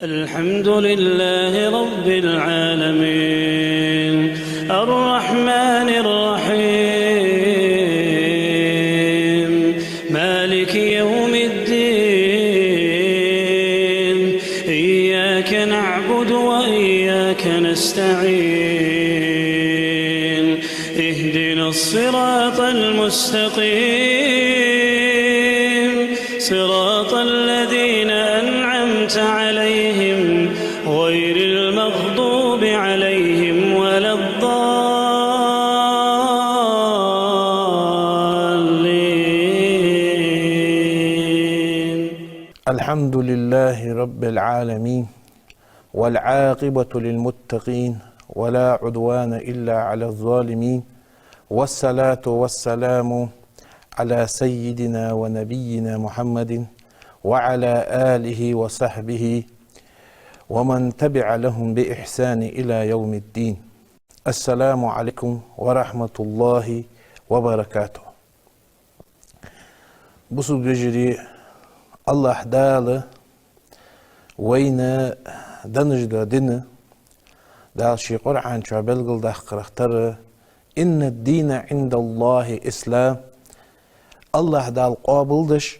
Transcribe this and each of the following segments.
الحمد لله رب العالمين الرحمن الرحيم مالك يوم الدين إياك نعبد وإياك نستعين اهدنا الصراط المستقيم صراط الذين أنعمت عليهم غير المغضوب عليهم ولا الضالين. الحمد لله رب العالمين والعاقبة للمتقين ولا عدوان إلا على الظالمين والصلاة والسلام على سيدنا ونبينا محمد وعلى آله وصحبه ومن تبع لهم بإحسان إلى يوم الدين. السلام عليكم ورحمة الله وبركاته. بصوا بجري الله داله وين دنجد دين دال شي قرآن شو بلغل داخل إن الدين عند الله إسلام. الله دال قابلدش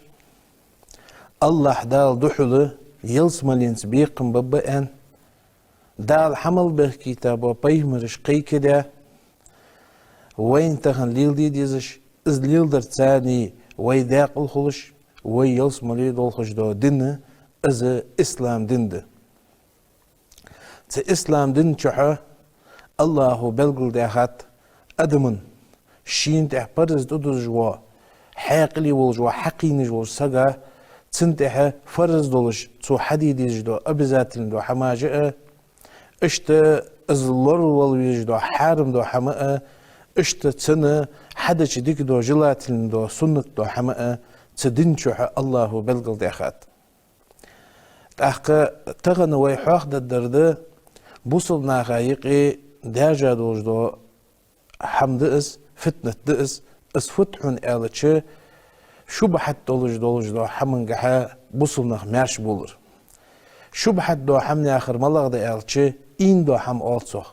الله دال دحله يلسمالينس بيقم ببئن دال حمل به كتابه بيهمرش قي كده وين تخن ليل دي ديزش از ليل در تاني وي داقل خلش وي يلسمالي دول خش دو دين از اسلام دين ده اسلام دين چوحه الله بلغل داخت ادمن شين ده برز دو جوا حاقلي والجوا حقيني جوا سجا تنتهى فرز دولش تو حديد يجدو أبزاتين دو حماجئ اشت ازلور والويجدو حارم دو حماء اشت تنه حدش ديك دو جلاتين دو سنك دو حماء تدنشوح الله بلغل داخات تحقى تغن ويحاق دردده بوصل ناغايقي داجا دوجدو حمد اس فتنة دئس اس فتحون آلتشه شبحت دولج دو حمنگها بوصلناخ مرش بولر شبحت دو حمني آخر ملغ دا آلتشه این دو حم آلتسوخ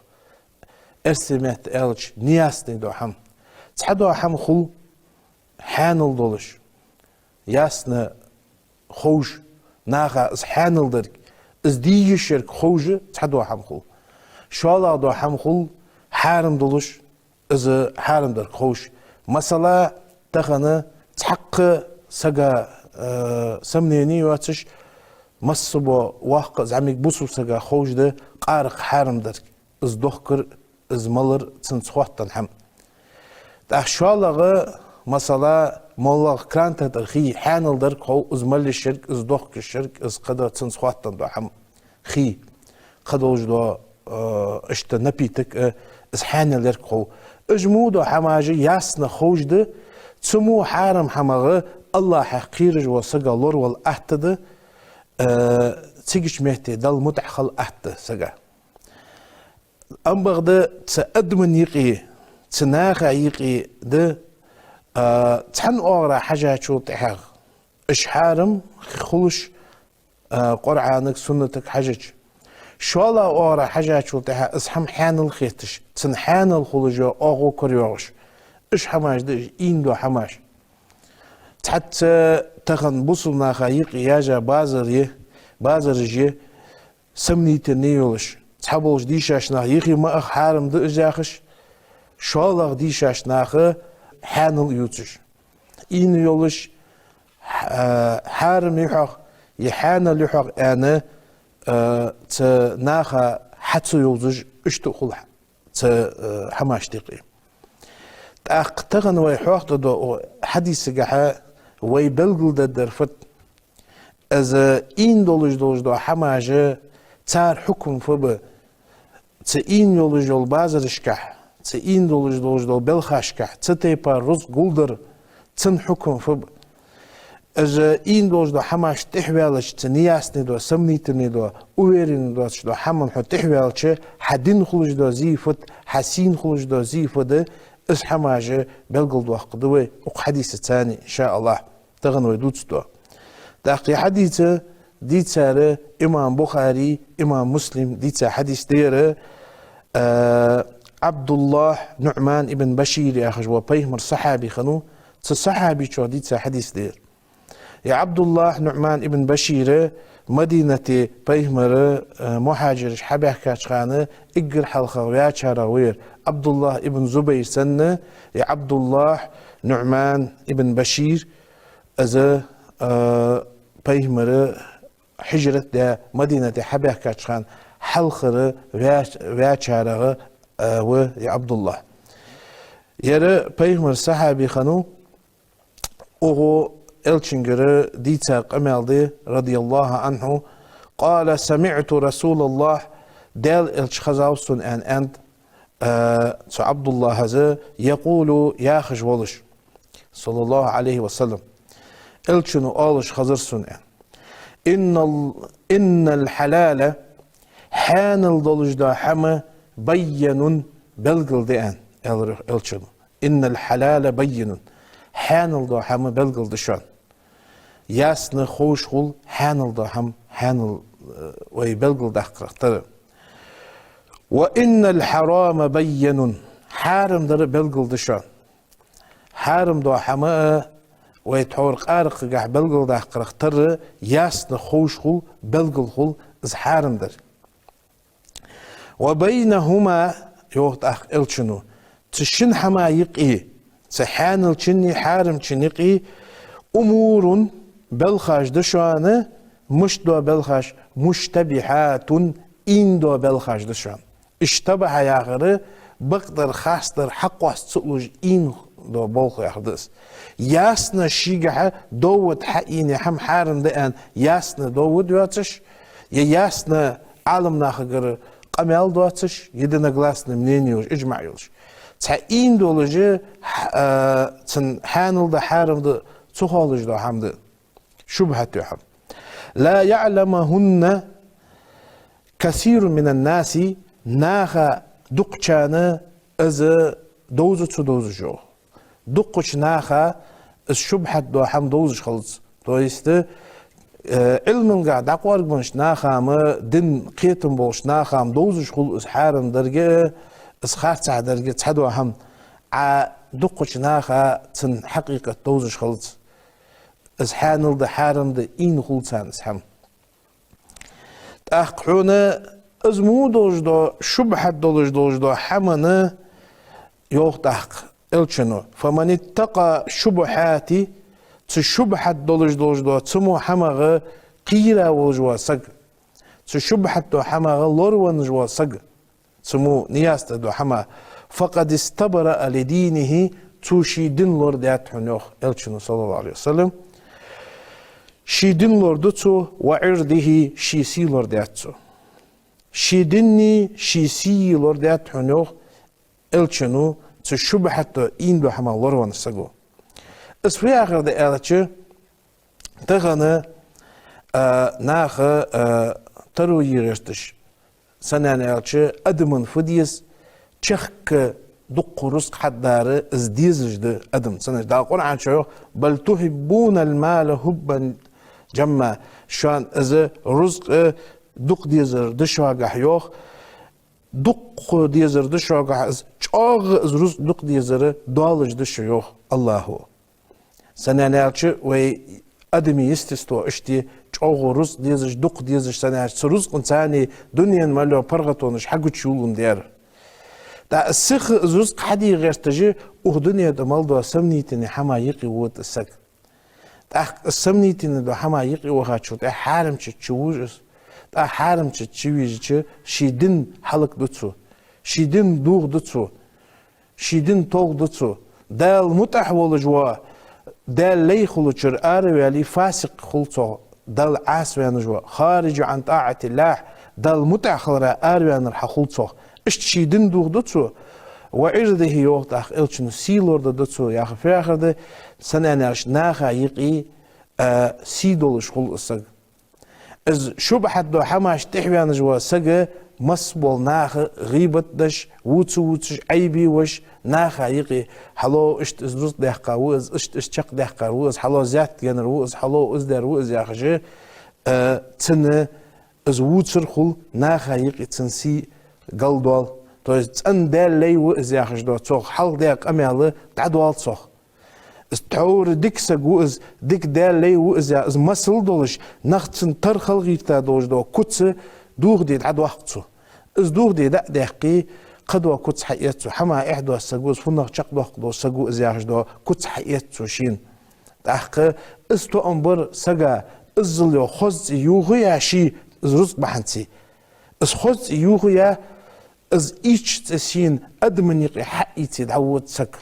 ارسمت آلتش نیاسنی دو حم تح دو حم خل حانل دولش یاسنا خوش ناخا از حانل درک از دیگه شرک خوشه تح دو حم خل شوالا دو حم خل حارم دولش از حارم درک خوش مثلا تخنه تحق سجا سمنيني واتش مصبو واق زعمك بوسو سجا خوش ده قارق حارم درك از دخكر از ملر تنصوحتن حم تأخشالغا مثلا مولاغ كرانتا درخي حانل درك هو از مل الشرك از دخك الشرك از قدر تنصوحتن دو حم خي قدوش دو اشتا نبيتك از حانل درك هو اجمو دو حماجي ياسنا خوش ده تسمو حارم حماغه الله حقيرج وسجا لور والأحتد تيجش مهتي دل متعخل أحت سجا أم بغدا تأدمن يقي تناخا يقي ده تحن أغرى حاجة شو تحاغ إش حارم خلش قرآنك سنتك حاجة شوالا أغرى حاجة شو تحاغ اسحم حان الخيتش تنحان الخلج أغو كريوغش إيش حماش ده إين دو حماش حتى تخن بوصلنا خايق ياجا بازر سمني تنيولش تحبولش ديشاش ناخ يخي ما أخ حارم ده إجاخش شوالاغ ديشاش ناخ حانل يوتش إين يولش حارم يحق يحانل يحق أنا تناخ حتى يوزج اشتقل حماش دقي أقتغن ويحوق دو حديث جحا ويبلغل دا درفت از این دولج دو حماجه تار حكم فبا تا این يولج دول بازرشكح تا این دولج دول بلخاشكح تا تيبا رز قلدر تن حكم فبا از این دولج دو حماش تحوالش تا نياسني دو سمنيتني دو اويرين دو حمام حو تحوالش حدين خلج دو زيفت حسين خلج دو زيفت اس حماجه بلغل دو قدوي وق حديث ثاني ان شاء الله تغنوي دوتستو داقي حديثه ديتسار إمام بخاري إمام مسلم ديتسا حديث دير عبد الله نعمان ابن بشير يا أخي وبيهمر صحابي خنو صحابي شو ديتسا حديث دير يا عبد الله نعمان ابن بشير مدينة بيهمر مهاجر حبه كاشخانة إجر حلقة ويا شاراوير عبد الله ابن زبير سنة يا عبد الله نعمان ابن بشير أذا بيهمر حجرة دا مدينة حبه كاشخان حلقة ويا شاراوير ويا عبد الله يرى بيهمر صحابي خنو أغو إلشنجر ديتاق أمالدي رضي الله عنه قال سمعت رسول الله دال إلش خزاوستون أنت عبد الله هذا يقول يا خجولش صلى الله عليه وسلم إلشنو آلش خزرسون إن الحلال حان الضلج دا حما بيّن بلغل دي إلشنو إن الحلال بيّن حانل دا هم بلغل دشان ياسن خوش خول حانل دا هم حانل وي بلغل دقرقتر وإن الحرام بيّن حارم در بلغل دشان حارم دا هم وي تحورق آرق قح بلغل دقرقتر ياسن خوش خول بلغل خول از حارم در وبينهما يوغت أخ إلشنو تشن حما يقئي سحانل چني حارم چنقي أمور بلخاش دشانه مش دو بلخاش مشتبهات إن دو بلخاش دشان اشتبه ياغري بقدر خاصدر حق واسطلوج إن دو بلخ ياخدس ياسنا شيغه دوت حقيني هم حارم دان ياسنا دوت ياتش ياسنا عالم ناخغر قمال دوتش يدنا гласный мнению اجمع يلش تعين دولجه تن حانل ده حارم ده تخالج ده حمد شبهة يحم لا يعلمهن كثير من الناس ناخا دقچانه از دوزو جو دقچ ناخا الشبهة ده حم دوزش خلص دويست علم قاعد اقوار بنش ناخام دين قيتم بوش ناخام دوزش خل حارم درجه اسخات درجه تحدو هم دقش ناخا تن حقيقة دوزش خلص اسحانل ده حارم ده این خلصان اسحم تأخحونا ازمو دوج دو شبحة دوج دو حمنا يوغ تحق الچنو فمن اتقى شبحاتي تشبحة دوج دو تمو حمغ قيرا وجوا سق تشبحة دو حمغ لورون جوا سق تمو نياست دو حما فقد استبرأ لدينه توشي دين لور ديات حنوخ الچنو صلى الله عليه وسلم شي دين لور دوتو وعرضه شي سي لور دياتو شي ديني شي سي لور ديات حنوخ الچنو تشبحة دو این دو حما لورون سقو اسفي آخر ده آلتش تغنى ناخ ترو يرشتش سنان آلتش أدمن فديس چخك دق رزق حدار ازديزج ده أدم سنج دا قرآن شو بل تحبون المال حبا جمع شان از رزق دق ديزر دشواغ يوخ دق ديزر دشواغ از چاغ از رزق دق ديزر دالج دش يوخ الله هو سنانالچه وی ادمی یستستو اشتی چاغو روز دیزش دق دیزش سنانالچه روز قنصانی دنیان مالو پرغتونش حقو چولون ديار دا السخ روز قحدي غيرتجي او دنيا دمال دو سمنيتني حما يقي ووت السك دا السمنيتني دو حما يقي وها چو دا حارم چووج دا حارم چووج شيدن حلق دوتسو شيدن دوغ دوتسو شيدن توغ دوتسو دا المتح ولجوا دال لي خلوشر آروالي فاسق خلصو دال عاسوان جوا خارج عن طاعة الله دال متأخر آروان رح خلصو اشتشيدن دوغ دوتسو وعرضه يوغت اخ الچنو سيلور دوتسو يا خفي اخر ده سناناش ناخا يقي سيدولش خل السق از شبحة دو حماش تحوان جوا سق مصبول ناخ غيبت دش ووتش عيبي وش ناخا يقي حلو اشت از روز دهقا وز اشت اشتق دهقا وز حلو زيات جنر وز حلو از در وز ياخجي цены звучерхул нахаик и ценси галдуал. То есть цен даллейу из яхждо цох халдяк амялы тадуал цох. استعور ديك سجوز ديك دال لي وإذا إز مسل دولش نختن ترخل غيرتا دولش دو كتس دوغ دي عد وقتو إز دوغ دي دا دقي قدوة كتس حقيقتو حما إحدو السجوز فنغ شق دوغ دو سجو إز ياخش دو كتس حقيقتو شين دقي إز تو أمبر سجا إزل يو خوز يوغيا شي إز رزق بحنتي إز خوز يوغيا إز إيش تسين أدمن يقي حقيقتي دعوت سك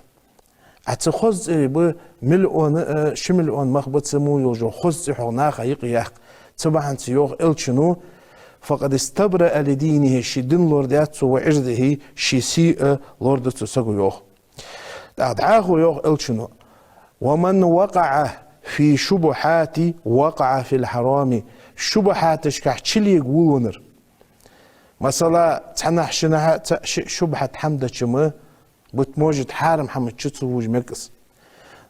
أتخذ بملؤون شملؤون مخبط سمو يوجو خذ حنا خيق يق تبعن سيوغ إلشنو فقد استبرأ لدينه شدين لورداتو وعرضه شيسيء لورداتو سقو يوغ أدعاه يوغ إلشنو ومن وقع في شبهات وقع في الحرام شبهات شكح تشلي يقولونر مثلا تحنح شنها شبهة حمدة شمه بتموجد حارم حمد شتوج مكس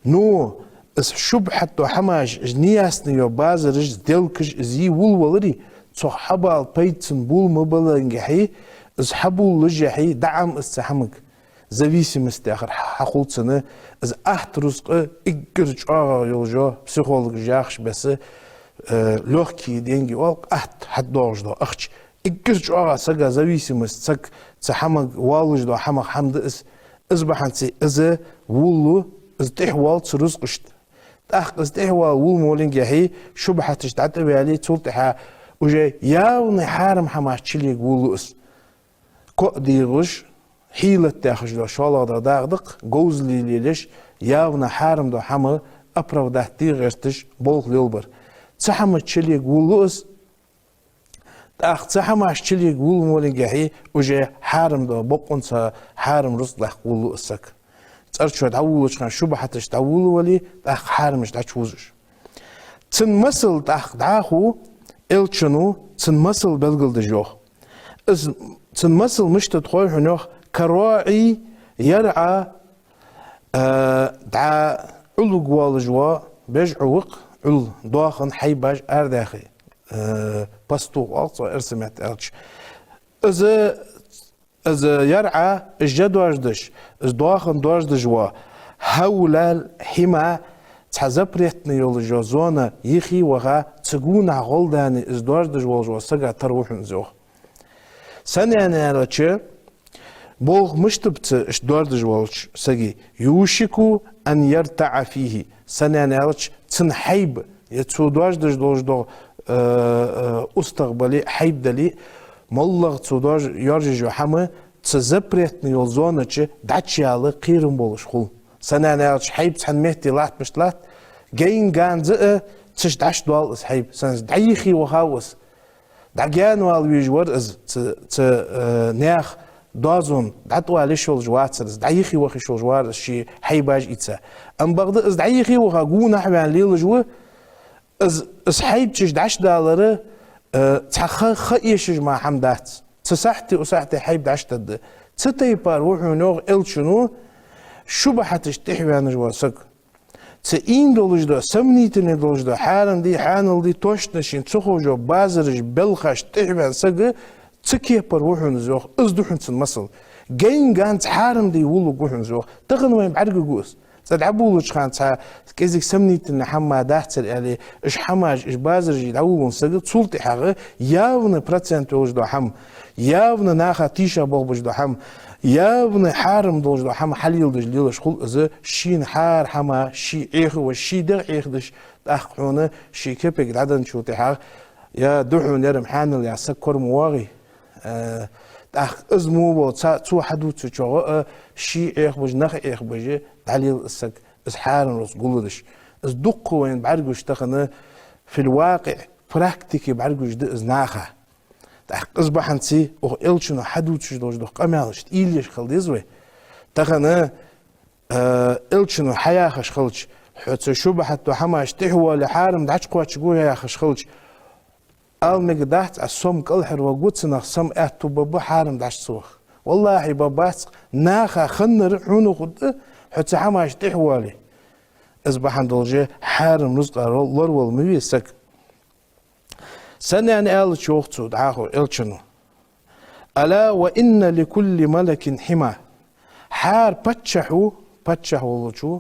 نو اس شبحة تو حماش جنياس نيو بازرج دلكش زي ولولري صحابة البيتن بول مبلغنجحي اس حبول لجحي دعم استحمق зависим استخر حقول سنة از احت رزق اجرج يلجو بسيخولوج جاخش بس لوخكي دينجي والق احت حد دورج دو اخش اجرج سجا зависим استك تحمق والوج دو حمق حمد اس أصبحت إذا ولو استحوال ترزقشت تأخذ استحوال ول مولين جاهي شبهة تشتعت بيالي تولتها وجا ياون حارم حماش تشيليك ولو اس كوديغش حيلة تاخش دو شوالا داغدق جوزلي ليلش ياون حارم دو حما أبرو دهتي غيرتش بولغ ليلبر تحما تشيليك ولو اس تأخذ تحما تشيليك ول مولين جاهي وجا حارم دو بقونسا حارم رزق ولو اسك تأرشوا تعولوش كان شبهة تعولو ولي تأخ حارمش تعوزش تنمثل تأخ دعاخو إلشنو تنمثل بلغل دجوخ تنمثل مش تدخل هنوخ كراعي يرعى دعا علو قوال جوا بيج عوق عل داخن حيباج أرداخي باستو ألصو إرسمت ألش إذا يرعى الجدواج دش إذا داخن دواج دجوا هولال حما تحزبريتني يولجو زونا يخي وغا تقون عغلداني إذا دواج دجوا جوا سقا تروحن زوخ سنة أنا لاتش بولغ مشتبت إش دواج دجوا سقي يوشكو أن يرتع فيه سنة أنا لاتش تنحيب يتسو دواج دجوا استقبلي حيب دلي مالله تودار يارجو حما تزبريتني يلزونة دعتشي على قيرن بولش خل سنة نالش حيب تحنمهتي لات مش لات جاين جان زق تش دعش دوال اس حيب سنة دعيخي وخاوس دعجان والويجور از ت ناخ دازون دعتوا على شغل جوات سنة دعيخي وخي شغل جوار شي حيباج إتسا أم بغض از دعيخي وخاجونا حبان ليل جو از حيب تش دعش دالره تخيشج مع حمدات تسحتي وسحتي حيب دعشتد تتيبار وحنوغ إلشنو شبهة تحوان جواسك تين دولجدو سمنيتني دولجدو حالن دي حانل دي توشتنشين تخوجو بازرج بلخش تحوان سق تكيبار وحن زوخ ازدوحن تنمصل جين جانت حارم دي ولو وحن زوخ تغنوين بعرق جوس تدعبولش خان تا كيزك سمنيت ان حما داحتر يعني اش حماج اش بازرج يدعولون سقط سلطي حاجه ياون برسنت وجدو حم ياون ناخا تيشا بوجدو حم ياون حارم دوجدو حم حليل دج ليلش خل از شين حار حما شي اخ وشي دغ اخدش تاخونه شي كبك عدن شو تحا يا دحون يرم حانل يا سكر مواغي تاخ ازمو بو تو حدو تشو شي اخ وج نخ اخ بجي تعليل السك اسحار رس قولدش از دق وين بعرقوش تخنا في الواقع براكتيكي بعرقوش د ناخه تاخ اصبح انتي او الشنو حدو تشدوج دق امالش ايليش خلديزوي تخنا الشنو حياه خش خلش حتى شبحه حماش تحوى لحارم دعش قواتش قوي يا خش خلش المقدات السم كالحر وقوتنا سم اتو بابا حارم دعش سوخ والله بابات ناخا خنر حونو خد حتى حماش تحوالي اصبح عند الجي حارم رزق لور والمويسك سنان آل شوختو دعاهو إلشنو ألا وإن لكل ملك حمى حار بتشحو لشو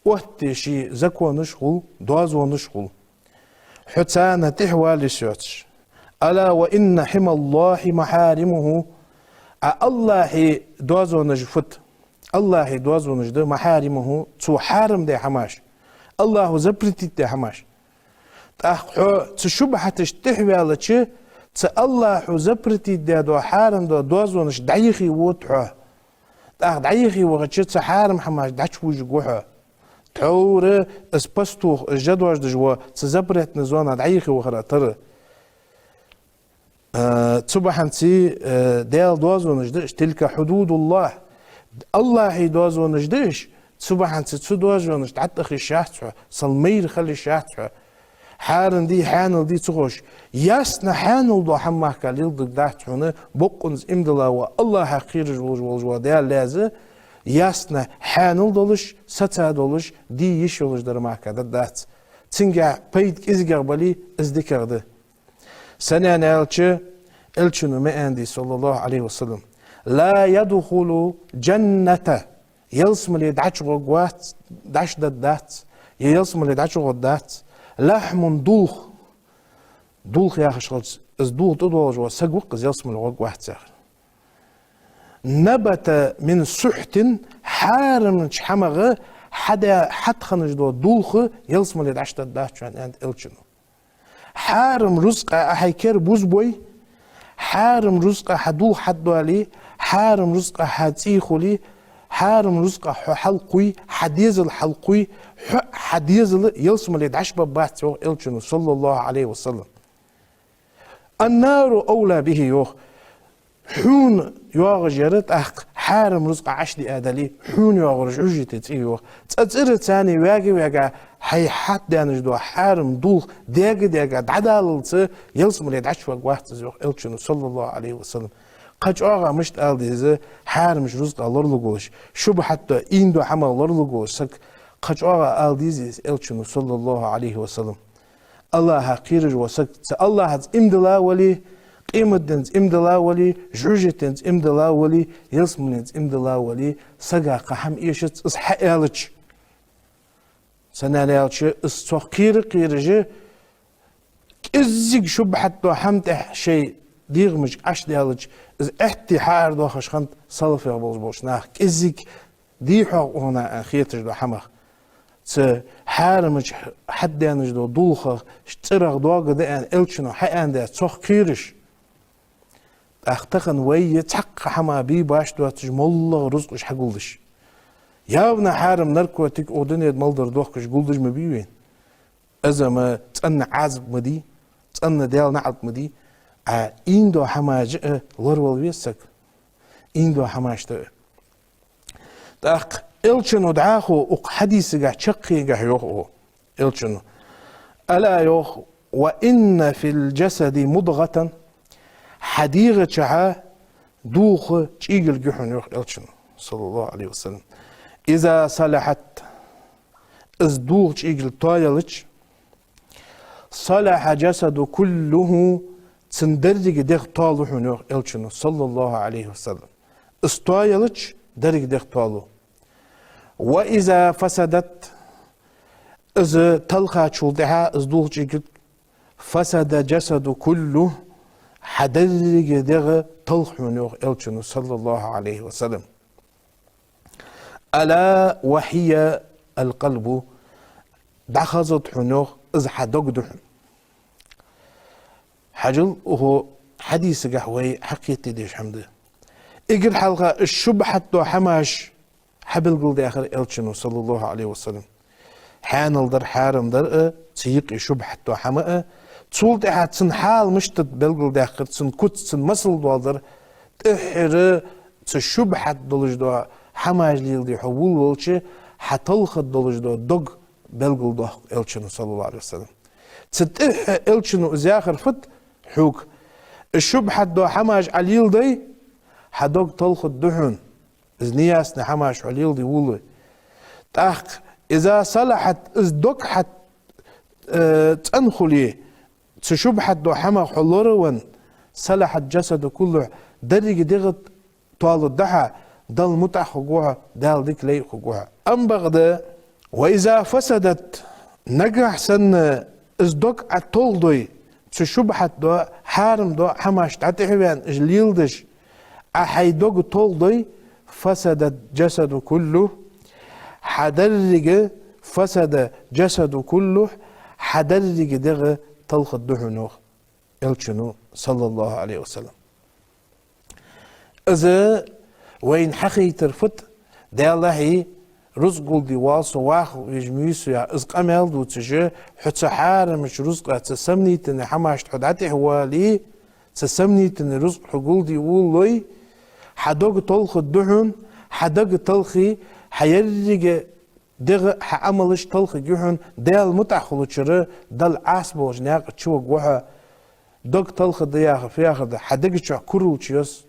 وقتشي زكو نشغل دوازو نشغل حتانا تحوى لسوتش ألا وإن حمى الله محارمه الله دوازو نجفت الله دوازو نجد محارمه تو حارم دي حماش الله زبرتي دي حماش تأخو تشبحتش تحوى لشي الله زبرتي دي دو حارم دو دوازو نش دعيخي وطحو تأخ دعيخي وغتش تحارم حماش دعش وجقوحو تحور اسبستو جدواج دجوا تزبرت نزوانا دعيخي وخراتر تسبحنتي ديال دوازو نجدش تلك حدود الله الله دوازو نجدش تسبحنتي تسدواجو نجد عتخي الشاحتو صلمير خلي الشاحتو حارن دي حانل دي تغوش ياسنا حانل دو حماك كاليل دقداحتونا بقنز امدلا والله حقير جوال ديال لازه ياسنا حانل دولش ستا دولش دي يشولش درماك دات تنجا بيت ازقر بالي ازدكر ده سنة الچنو مأندي صلى الله عليه وسلم لا يدخل جنة يلسم اللي دعش غوات دعش دات يلسم اللي دعش غوات لحم دوخ يا خشغل از دوخ تدوج وسقوق يلسم اللي غوات ساخر نبت من سحت حارم حمغ حدا حد خنج دوخ يلسم اللي دعش دات عند الچنو حارم رزق أحيكر بوزبوي حارم رزق حدول حدو علي حارم رزق حتيخولي حارم رزق حلقوي حديز الحلقوي حديز يلسم اللي دعش بباتو إلشنو صلى الله عليه وسلم النار أولى به يوخ حون يواغج يرد حارم رزق عشدي آدالي حون يواغج عجتت إيوخ تأثير تاني واقع حي حد دانجدو حارم دوخ ديغ دعدالت يلسم اللي دعش واحد زوخ إلشنو صلى الله عليه وسلم قاج آغا مشت آل ديزي حارمش رزق الله لغوش شب حتى إندو حمل الله لغوش سك قاج آغا آل ديزي إلشنو صلى الله عليه وسلم الله حقيرج وسك الله هز امدلا ولي قيمة دنز امدلا ولي جوجة دنز امدلا ولي يلسم دنز امدلا ولي سقا قحم إيشت إصحى آلتش سناليالش استوقير قيرجي كزيك شبحت دو حمتح شيء ديغمج عش ديالج از احتي حار دو خشخنت صلف يغبوز بوشناخ كزيك ديحو هنا خيتج دو حمخ ت حارمج حد دانج دو دولخ شترغ دوغ دان الچنو حيان دا توقيرش اختخن وي تحق حما بي باش دو تجمل رزقش حقولش يابنا حارم نركوتك ودنيا مالدر دوخش قولدج ما بيوين اذا ما تأن عازب مدي تأن ديال نعط مدي إندو حماج لرول ويسك إندو حماج تأخ إلشنو دعاخو أق حديث شقي يوخو إلشنو ألا يوخ وإن في الجسد مضغة حديغة شعا دوخ تشيقل جحن يوخ إلشنو صلى الله عليه وسلم إذا صلحت ازدوغ تشيقل طايلج صلح جسد كله تندرج ديغ طالو حنوخ إلشنو صلى الله عليه وسلم استايلج درج ديغ طالو وإذا فسدت إذ تلقى شلدها ازدوغ تشيقل فسد جسد كله حدرج ديغ طلق حنوخ إلشنو صلى الله عليه وسلم ألا وهي القلب دخزت حنوخ إذ حدق دحن حجل وهو حديث قهوي حقيقة ديش حمده إقل حلقة الشبحة دو حماش حبل قل داخل إلشنو صلى الله عليه وسلم حانل در حارم در تيق شبحة دو حما تولد احد تن حال مشتد بلقل داخل تن كت تن مسل دو در تحر تشبحة دولج دو حماج ليل دي حول ولش حتلخ دولج دو دوغ بلقل دو إلشنو صلى الله عليه وسلم تتح إلشنو إزاخر فت حوك الشبحة دو حماج عليل دي حدوغ تلخ الدحن إذنياس نحماش عليل دي ولي تأخ إذا صلحت إز دوك حت تنخلي تشبحة دو حما حلورون صلح الجسد كله درج دغت طال الدحى دل متع خجوها دال ديك لي خجوها أم بغدا وإذا فسدت نجح سن ازدوك عطول دوي تشبحة دو حارم دو حماش تعتحبان جليلدش أحيدوك طول دوي فسد الجسد كله حدرج فسد جسد كله حدرج دغ طلق الدحنو الشنو صلى الله عليه وسلم إذا وين حقي ترفت ده الله رزق دي واس واخ يجميس يا ازق امل دو تجي حتى حار مش رزق تسمني تن حماش حداتي حوالي تسمني تن رزق حقول دي والله حدوق طلق الدحن حدوق طلقي حيرج دغ حعملش طلق جحن دال متعخلوشره دال عصبو جناق تشوق وها دوق طلق دياخ فياخد حدق تشع كروتشيوس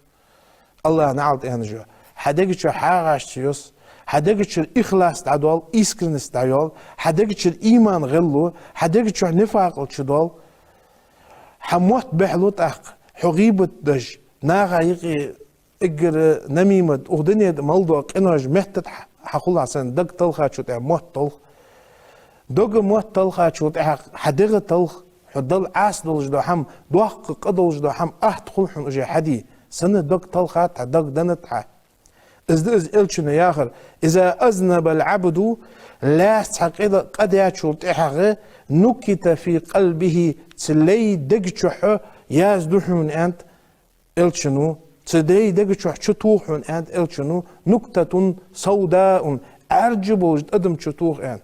الله نعلت انجو حدق تشع حاغاشتيوس حدق تشع اخلاص تعدول اسكرنس تعدول حدق تشع ايمان غلو حدق تشع نفاق تشدول حموت بحلوت اخ حغيبت دج ناغا يقي اجر نميمه اغدنيه مالدو قناج محتت حقول عشان دق طلخه شو تاع موت طلخ دق موت طلخه شو تاع حدق طلخ حدل عاس دولج دو حم دوق قدولج دو حم تخل حن اجي حدي سنه دق طلخه تاع دق دنت از الشن ياخر اذا اذنب العبد لا تحقيد قد يشو تاع نكت في قلبه تلي دق شح ياز دحون انت الشنو تدري دقيقة شطوح أنت إلشنو نكتة سوداء أرجب وجد أدم شطوح أنت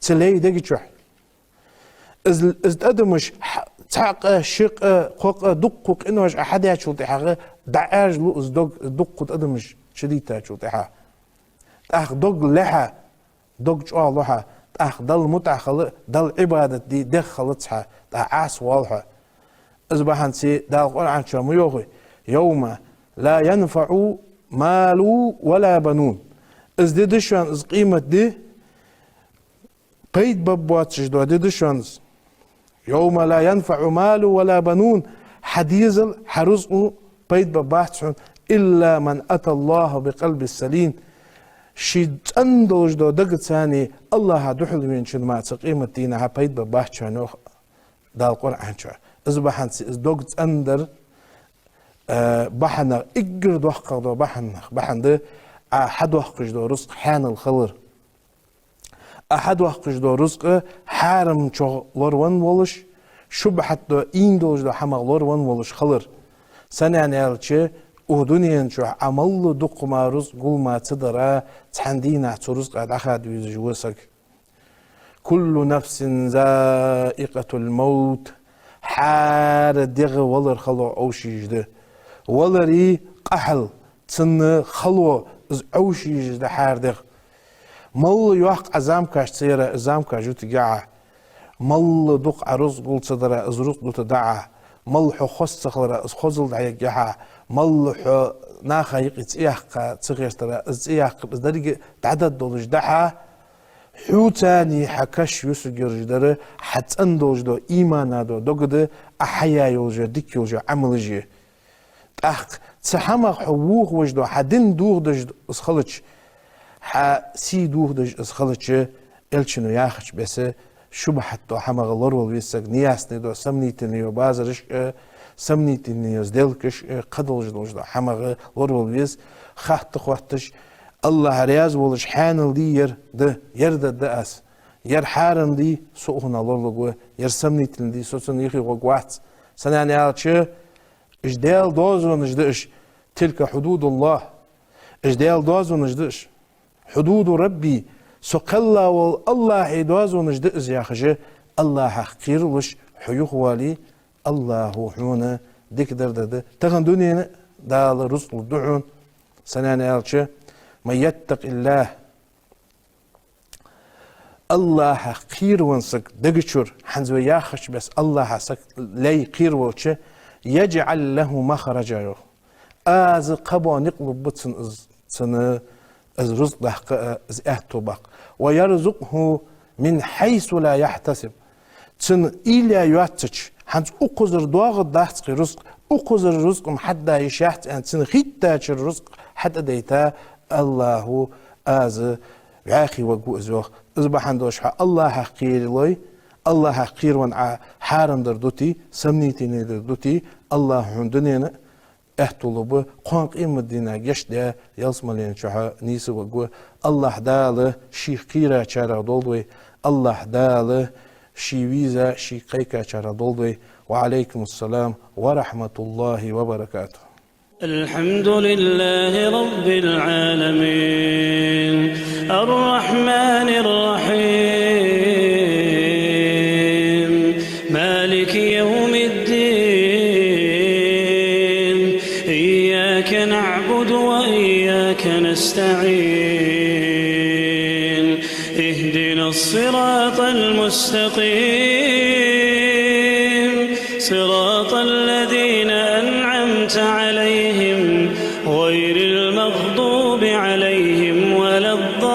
تلي دقيقة إز أدمش تعق شق قق دقق إنه أحد يشوط حاجة دعاج لو إز دق أدمش شديدة شوط حاجة أخ دق لها دق شو لها أخ دل متعخل دل عبادة دي دخلتها دعاس والها إز بحنسي دل قرآن شو ميوه يوم لا ينفع مال ولا بنون از دي دشان از قيمة دي قيد ببواتش دو دي دشان يوم لا ينفع مال ولا بنون حديزل حرزقو قيد ببواتش إلا من أتى الله بقلب السليم شيد أندوش دو دقت ثاني الله دحل من شد ما تقيمة دينها قيد ببواتش دا القرآن شو از بحنسي از دوقت أندر بحنا اجر دوحق دو بحن ده احد وحقش دو رزق حان الخلر احد وحقش دو رزق حارم چوغلر ون ولش شبحت دو این دوش دو حمغلر ون ولش خلر سنه نالچه اهدونين شو عمل دق ما رزق قل ما تدرى تحندينا رزق اخد ويزجوسك كل نفس ذائقة الموت حار دغ ولر خلو اوشيجده ولري قحل تن خلو از اوشيج ده حاردغ مل يوحق ازام كاش تيرا ازام كاجو تقع مل دق عرز قول صدر از رزق دو تدعى مل حو خص خلر از خزل دعيق جحا مل حو ناخا يقيت ايحقا تغيرترا از ايحق از دريق تعدد دولج دحا حو تاني حكاش يوسو جرجدره حت اندولج دو ايمانا دو دوغده احيا يولجه ديك يولجه عملجه اخ تحمق حووخ وجدو حدن دوغ دج اسخلچ ح سي دوغ دج اسخلچ الچنو ياخچ بس شبحت دو حمق لور ولويسك نياس دو سمنيتني وبازرش سمنيتني يزدلكش قدلج دو حمق لور ولويس خحت خوتش الله رياز ولش حانل دي يرد داس ير حارم دي سوهنا لورلغو ير سمنيتن دي سوسن يخي غوات سناني alçı اجدال دوزو نجدش تلك حدود الله اجدال دوزو نجدش حدود ربي سقلا والله دوزو نجدز يا خجه الله حقير وش حيوخ والي الله حونا ديك درد تغن دنيا دال رسل دعون سناني alçı من يتق الله الله خير ونسك دقشور حنزو ياخش بس الله حسك لي خير وش يجعل له مخرجا از قبا نقلب بتسن سنه از رزق از اهتبق ويرزقه من حيث لا يحتسب تن إلى يواتش حنت أقزر دواغ الضغط رزق أقزر رزق حتى يشحت أن تن خيتاش الرزق حتى ديتا الله آز عاخي وقو أزوخ أصبح عندوش الله حقير لي الله حقير وان حارم دردوتي سمنيتيني دردوتي الله عندنا احتلوب قانق إمدينا جشدا يلسمالين شحا نيس وقو الله دال شي قيرا چارا دولدوي الله دال شي ويزا شي قيكا چارا دولدوي وعليكم السلام ورحمة الله وبركاته. الحمد لله رب العالمين الرحمن الرحيم مالك يوم الدين إياك نعبد وإياك نستعين اهدنا الصراط المستقيم صراط الذين أنعمت عليهم غير المغضوب عليهم ولا الضالين